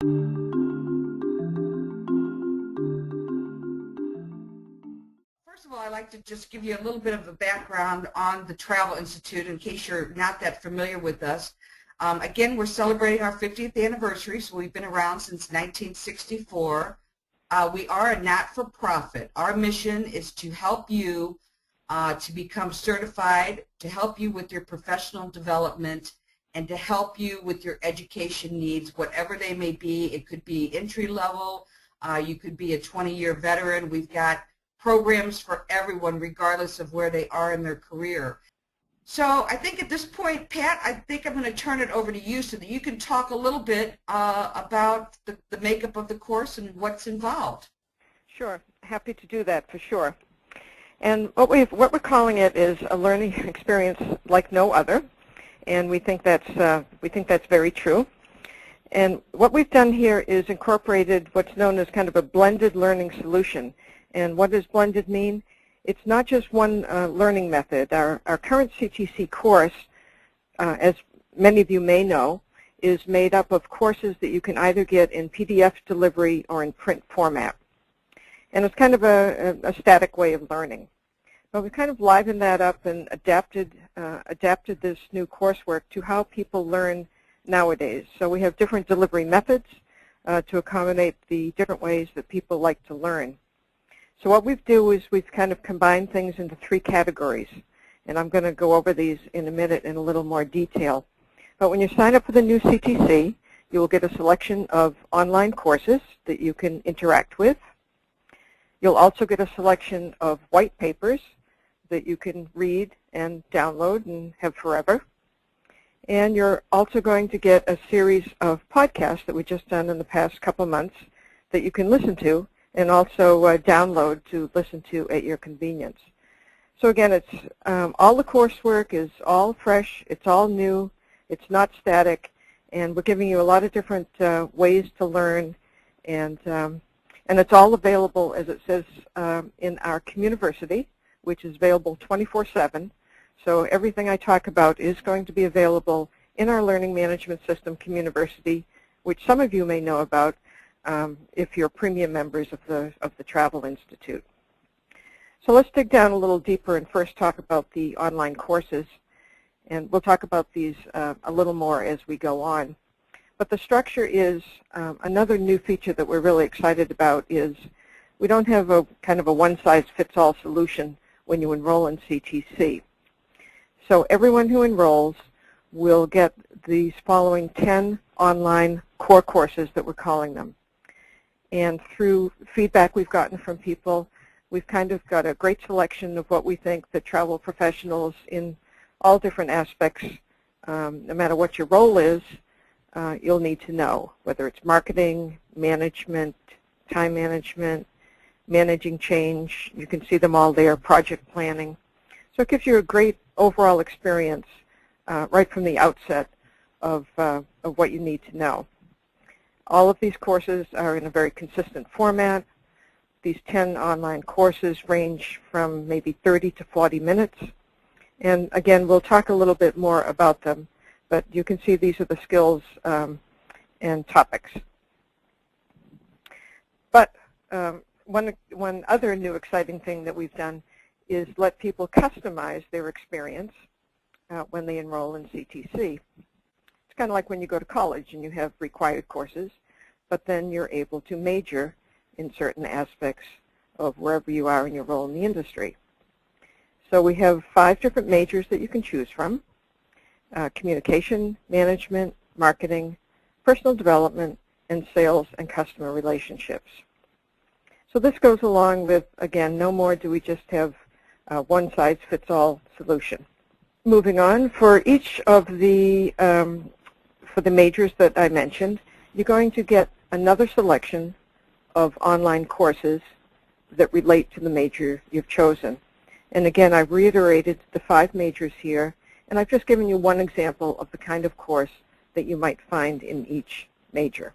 First of all, I'd like to just give you a little bit of a background on the Travel Institute in case you're not that familiar with us. Again, we're celebrating our 50th anniversary, so we've been around since 1964. We are a not-for-profit. Our mission is to help you to become certified, to help you with your professional development, and to help you with your education needs, whatever they may be. It could be entry level, you could be a 20-year veteran. We've got programs for everyone regardless of where they are in their career. So I think at this point, Pat, I think I'm going to turn it over to you so that you can talk a little bit about the makeup of the course and what's involved. Sure, happy to do that for sure. And what we're calling it is a learning experience like no other, and we think that's very true. And what we've done here is incorporated what's known as kind of a blended learning solution. And what does blended mean? It's not just one learning method. Our current CTC course, as many of you may know, is made up of courses that you can either get in PDF delivery or in print format. And it's kind of a static way of learning. But we've kind of livened that up and adapted this new coursework to how people learn nowadays. So we have different delivery methods to accommodate the different ways that people like to learn. So what we do is we've kind of combined things into 3 categories, and I'm going to go over these in a minute in a little more detail. But when you sign up for the new CTC, you will get a selection of online courses that you can interact with. You'll also get a selection of white papers that you can read and download and have forever. And you're also going to get a series of podcasts that we've just done in the past couple months that you can listen to and also download to listen to at your convenience. So again, it's all the coursework is all fresh, it's all new, it's not static, and we're giving you a lot of different ways to learn, and it's all available, as it says, in our Communiversity, which is available 24/7. So everything I talk about is going to be available in our learning management system, Communiversity, which some of you may know about if you're premium members of the Travel Institute. So let's dig down a little deeper and first talk about the online courses. And we'll talk about these a little more as we go on. But the structure is another new feature that we're really excited about is we don't have a kind of a one-size-fits-all solution when you enroll in CTC. So everyone who enrolls will get these following 10 online core courses that we're calling them. And through feedback we've gotten from people, we've kind of got a great selection of what we think the travel professionals in all different aspects, no matter what your role is, you'll need to know, whether it's marketing, management, time management, managing change. You can see them all there, project planning. So it gives you a great overall experience right from the outset of what you need to know. All of these courses are in a very consistent format. These 10 online courses range from maybe 30 to 40 minutes. And again, we'll talk a little bit more about them, but you can see these are the skills and topics. But one other new exciting thing that we've done is let people customize their experience when they enroll in CTC. It's kind of like when you go to college and you have required courses, but then you're able to major in certain aspects of wherever you are in your role in the industry. So we have 5 different majors that you can choose from: communication, management, marketing, personal development, and sales and customer relationships. So this goes along with, again, no more do we just have one-size-fits-all solution. Moving on, for each of the for the majors that I mentioned, you're going to get another selection of online courses that relate to the major you've chosen. And again, I've reiterated the 5 majors here, and I've just given you one example of the kind of course that you might find in each major.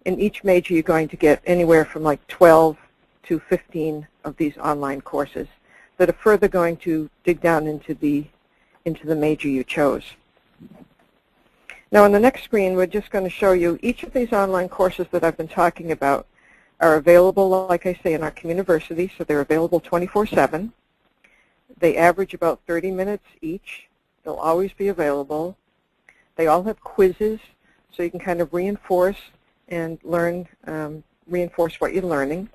In each major, you're going to get anywhere from like 12 to 15 of these online courses that are further going to dig down into the major you chose. Now on the next screen, we're just going to show you each of these online courses that I've been talking about are available, like I say, in our communiversity, so they're available 24/7. They average about 30 minutes each. They'll always be available. They all have quizzes, so you can kind of reinforce and learn, reinforce what you're learning.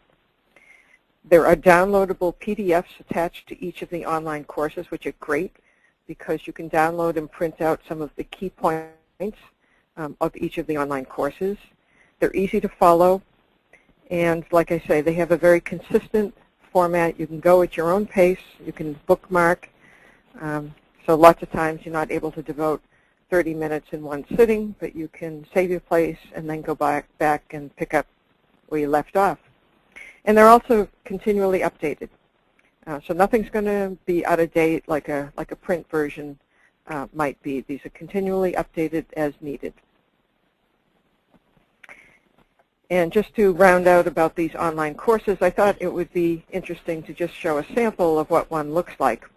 There are downloadable PDFs attached to each of the online courses, which are great because you can download and print out some of the key points of each of the online courses. They're easy to follow, and like I say, they have a very consistent format. You can go at your own pace. You can bookmark. So lots of times you're not able to devote 30 minutes in one sitting, but you can save your place and then go back and pick up where you left off. And they're also continually updated. So nothing's going to be out of date like a print version might be. These are continually updated as needed. And just to round out about these online courses, I thought it would be interesting to just show a sample of what one looks like.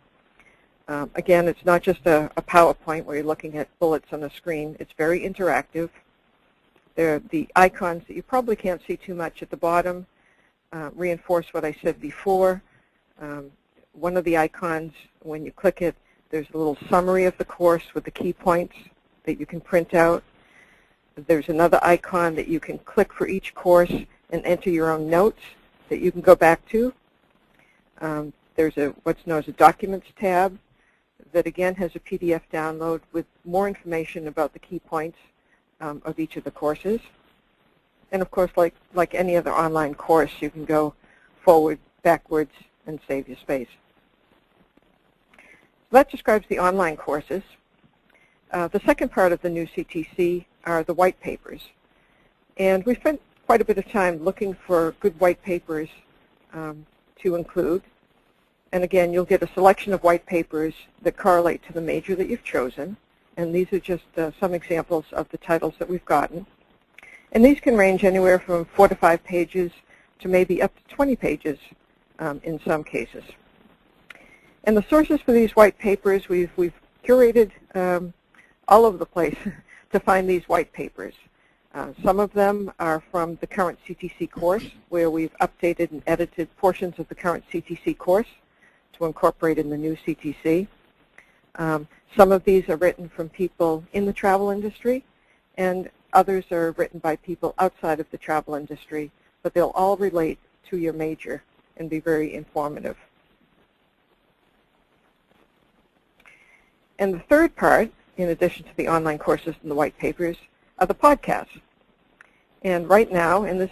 Again, it's not just a PowerPoint where you're looking at bullets on the screen. It's very interactive. The icons that you probably can't see too much at the bottom reinforce what I said before. One of the icons, when you click it, there's a little summary of the course with the key points that you can print out. There's another icon that you can click for each course and enter your own notes that you can go back to. There's what's known as a Documents tab that again has a PDF download with more information about the key points of each of the courses. And of course, like any other online course, you can go forward, backwards, and save your space. So that describes the online courses. The second part of the new CTC are the white papers. And we spent quite a bit of time looking for good white papers to include. And again, you'll get a selection of white papers that correlate to the major that you've chosen. And these are just some examples of the titles that we've gotten. And these can range anywhere from 4 to 5 pages to maybe up to 20 pages in some cases. And the sources for these white papers, we've curated all over the place to find these white papers. Some of them are from the current CTC course, where we've updated and edited portions of the current CTC course to incorporate in the new CTC. Some of these are written from people in the travel industry, and others are written by people outside of the travel industry, but they'll all relate to your major and be very informative. And the third part, in addition to the online courses and the white papers, are the podcasts. And right now, and this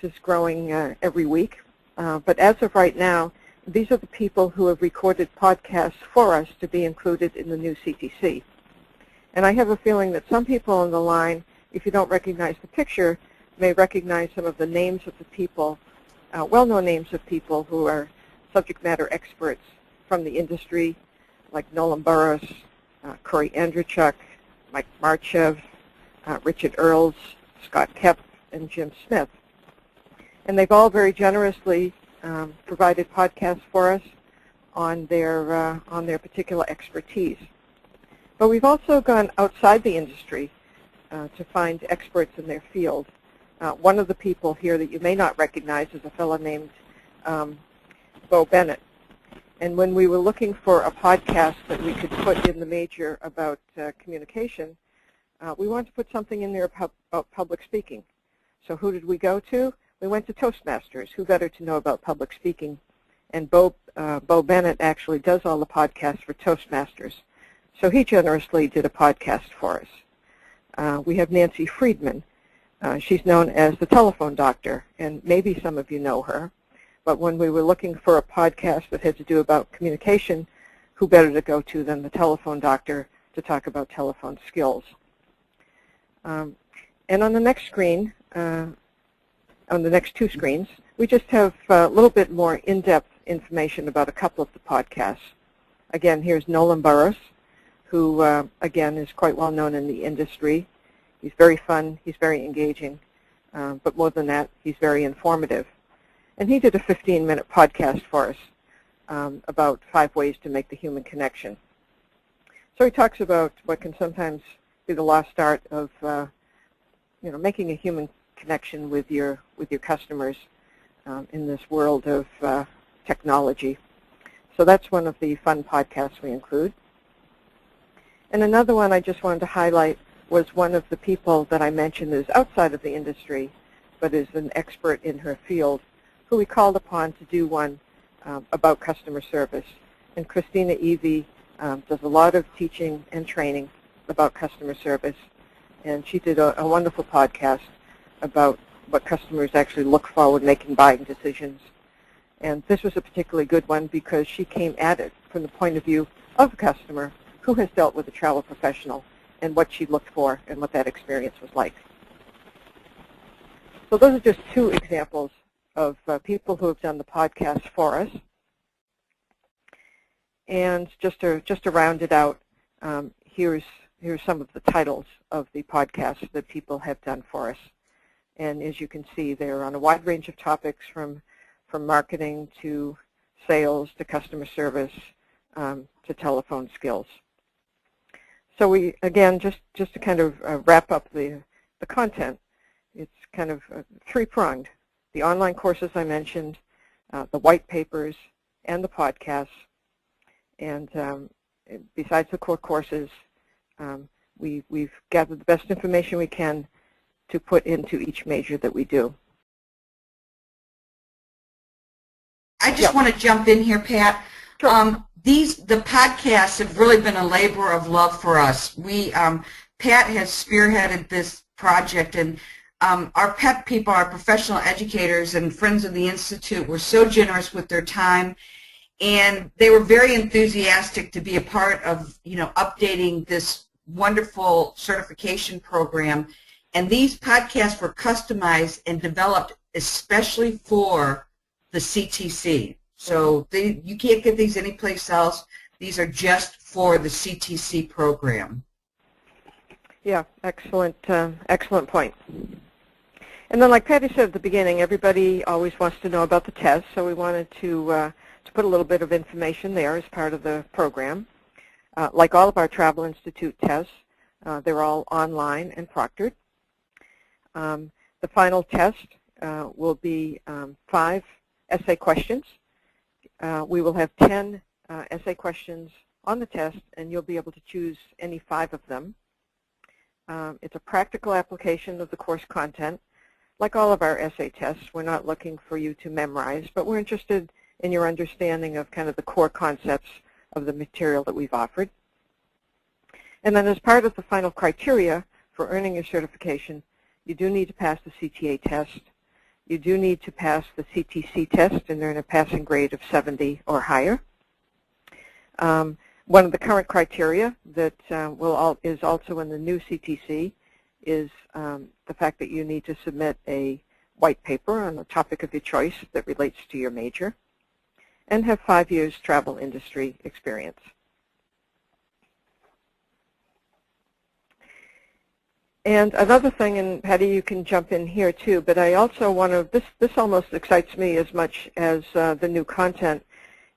is growing every week, but as of right now, these are the people who have recorded podcasts for us to be included in the new CTC. And I have a feeling that some people on the line, if you don't recognize the picture, may recognize some of the names of the people, well-known names of people who are subject matter experts from the industry, like Nolan Burris, Corey Andrechuk, Mike Marchev, Richard Earls, Scott Kepp, and Jim Smith. And they've all very generously provided podcasts for us on their particular expertise. But we've also gone outside the industry to find experts in their field. One of the people here that you may not recognize is a fellow named Bo Bennett. And when we were looking for a podcast that we could put in the major about communication, we wanted to put something in there about public speaking. So who did we go to? We went to Toastmasters. Who better to know about public speaking? And Bo Bennett actually does all the podcasts for Toastmasters. So he generously did a podcast for us. We have Nancy Friedman. She's known as the telephone doctor, and maybe some of you know her. But when we were looking for a podcast that had to do about communication, who better to go to than the telephone doctor to talk about telephone skills? And on the next screen, on the next two screens, we just have a little bit more in-depth information about a couple of the podcasts. Again, here's Nolan Burris, who, again, is quite well known in the industry. He's very fun. He's very engaging. But more than that, he's very informative. And he did a 15-minute podcast for us about 5 ways to make the human connection. So he talks about what can sometimes be the lost art of making a human connection with your customers in this world of technology. So that's one of the fun podcasts we include. And another one I just wanted to highlight was one of the people that I mentioned is outside of the industry, but is an expert in her field, who we called upon to do one about customer service. And Christina Evie does a lot of teaching and training about customer service, and she did a wonderful podcast about what customers actually look for when making buying decisions. And this was a particularly good one because she came at it from the point of view of a customer who has dealt with a travel professional and what she looked for and what that experience was like. So those are just two examples of people who have done the podcast for us. And just to round it out, here's some of the titles of the podcasts that people have done for us. And as you can see, they're on a wide range of topics from marketing to sales to customer service to telephone skills. So we, again, just to kind of wrap up the content, it's kind of three-pronged. The online courses I mentioned, the white papers, and the podcasts. And besides the core courses, we've gathered the best information we can to put into each major that we do. I just want to jump in here, Pat. Sure. The podcasts have really been a labor of love for us. Pat has spearheaded this project, and our PEP people, our professional educators and friends of the Institute, were so generous with their time, and they were very enthusiastic to be a part of, updating this wonderful certification program. And these podcasts were customized and developed especially for the CTC. So you can't get these anyplace else. These are just for the CTC program. Yeah, excellent point. And then, like Patty said at the beginning, everybody always wants to know about the test, so we wanted to put a little bit of information there as part of the program. Like all of our Travel Institute tests, they're all online and proctored. The final test will be 5 essay questions. We will have 10 essay questions on the test, and you'll be able to choose any 5 of them. It's a practical application of the course content. Like all of our essay tests, we're not looking for you to memorize, but we're interested in your understanding of kind of the core concepts of the material that we've offered. And then as part of the final criteria for earning your certification, you do need to pass the CTA test. You do need to pass the CTC test and earn a passing grade of 70 or higher. One of the current criteria that is also in the new CTC is the fact that you need to submit a white paper on the topic of your choice that relates to your major and have 5 years travel industry experience. And another thing, and Patty, you can jump in here too, but I also want to, this almost excites me as much as the new content,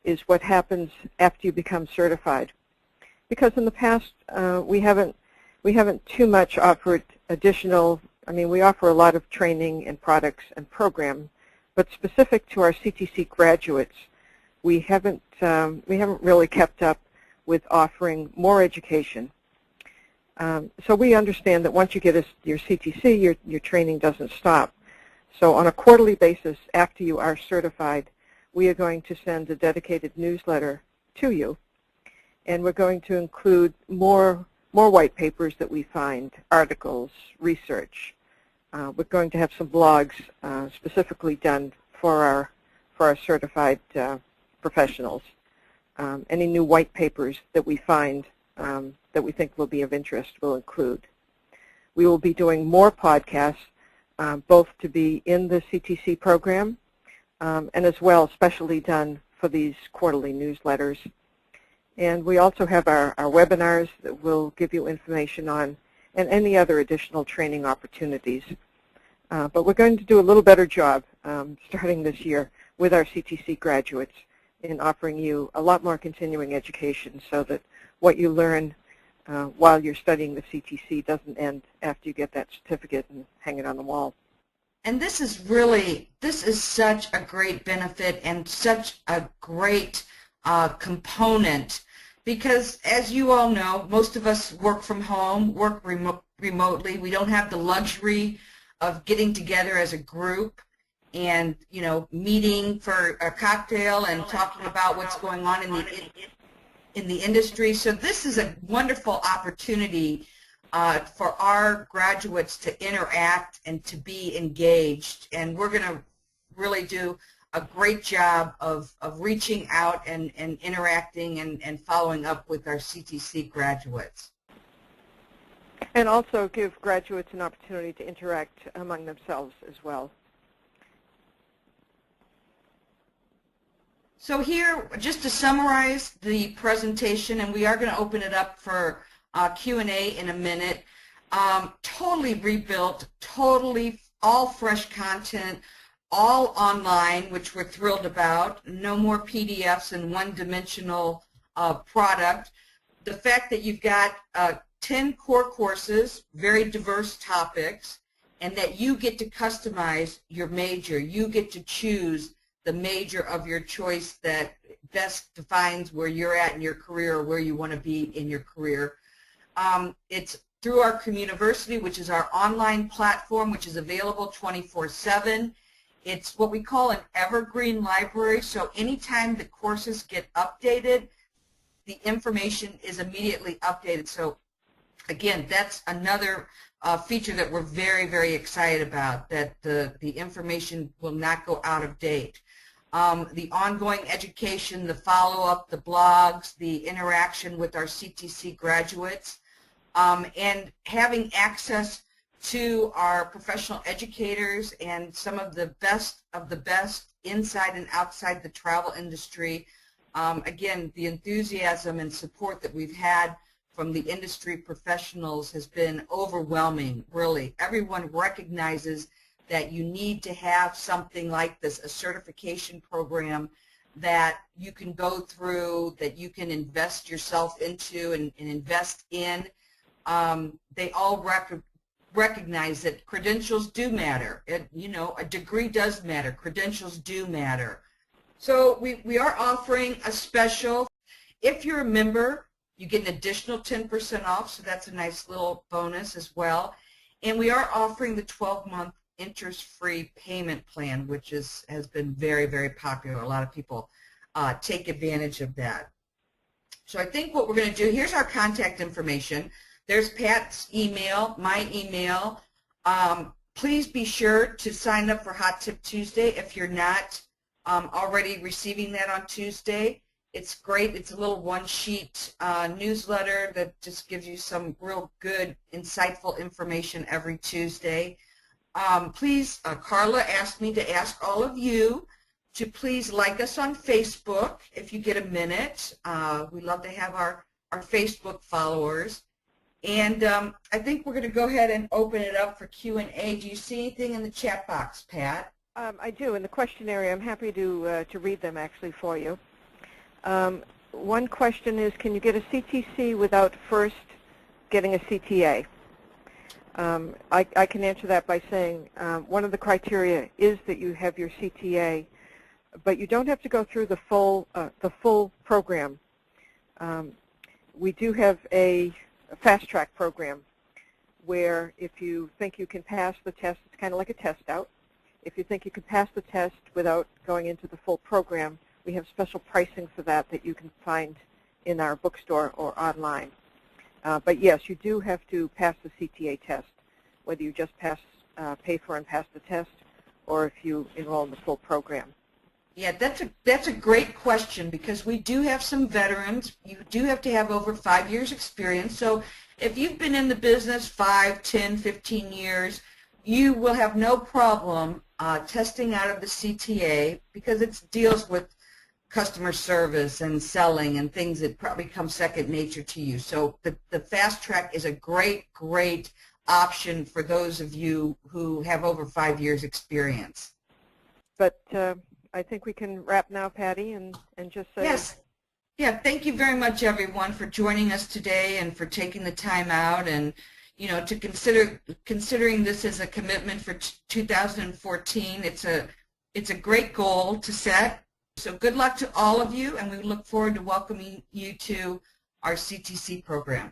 is what happens after you become certified. Because in the past, we haven't too much offered additional, we offer a lot of training and products and programs, but specific to our CTC graduates, we haven't really kept up with offering more education. So we understand that once you get your CTC, your training doesn't stop. So on a quarterly basis, after you are certified, we are going to send a dedicated newsletter to you, and we're going to include more white papers that we find, articles, research. We're going to have some blogs specifically done for our certified professionals. Any new white papers that we find that we think will be of interest will include. We will be doing more podcasts, both to be in the CTC program and as well specially done for these quarterly newsletters. And we also have our webinars that will give you information on and any other additional training opportunities. But we're going to do a little better job starting this year with our CTC graduates in offering you a lot more continuing education so that what you learn while you're studying the CTC doesn't end after you get that certificate and hang it on the wall. And this is such a great benefit and such a great component, because as you all know, most of us work from home, work remotely. We don't have the luxury of getting together as a group and, you know, meeting for a cocktail and talking about what's going on in the industry. So this is a wonderful opportunity for our graduates to interact and to be engaged, and we're going to really do a great job of reaching out and interacting and following up with our CTC graduates. And also give graduates an opportunity to interact among themselves as well. So here, just to summarize the presentation, and we are going to open it up for Q&A in a minute. Totally rebuilt, totally all fresh content, all online, which we're thrilled about. No more PDFs and one-dimensional product. The fact that you've got 10 core courses, very diverse topics, and that you get to customize your major. You get to choose the major of your choice that best defines where you're at in your career or where you want to be in your career. It's through our Communiversity, which is our online platform, which is available 24/7. It's what we call an evergreen library, so anytime the courses get updated, the information is immediately updated. So again, that's another feature that we're very, very excited about, that the information will not go out of date. The ongoing education, the follow-up, the blogs, the interaction with our CTC graduates, and having access to our professional educators and some of the best inside and outside the travel industry. Again, the enthusiasm and support that we've had from the industry professionals has been overwhelming, really. Everyone recognizes that you need to have something like this, a certification program that you can go through, that you can invest yourself into and invest in. They all recognize that credentials do matter. You know, a degree does matter. Credentials do matter. So we are offering a special. If you're a member, you get an additional 10% off, so that's a nice little bonus as well. And we are offering the 12-month interest-free payment plan, which has been very, very popular. A lot of people take advantage of that. So I think what we're going to do, here's our contact information. There's Pat's email, my email. Please be sure to sign up for Hot Tip Tuesday if you're not already receiving that on Tuesday. It's great. It's a little one-sheet newsletter that just gives you some real good, insightful information every Tuesday. Please, Carla asked me to ask all of you to please like us on Facebook if you get a minute. We love to have our Facebook followers. And I think we're going to go ahead and open it up for Q&A. Do you see anything in the chat box, Pat? I do. In the questionnaire, I'm happy to read them actually for you. One question is, can you get a CTC without first getting a CTA? I can answer that by saying one of the criteria is that you have your CTA, but you don't have to go through the full program. We do have a fast track program where if you think you can pass the test, it's kind of like a test out. If you think you can pass the test without going into the full program, we have special pricing for that you can find in our bookstore or online. But yes, you do have to pass the CTA test, whether you just pay for and pass the test, or if you enroll in the full program. Yeah, that's a great question, because we do have some veterans. You do have to have over 5 years experience. So if you've been in the business 5, 10, 15 years, you will have no problem testing out of the CTA, because it deals with customer service and selling and things that probably come second nature to you. So the fast track is a great, great option for those of you who have over 5 years experience. But I think we can wrap now, Patty, and just say yes. Yeah, thank you very much, everyone, for joining us today and for taking the time out and, to considering this as a commitment for 2014. It's a great goal to set. So good luck to all of you, and we look forward to welcoming you to our CTC program.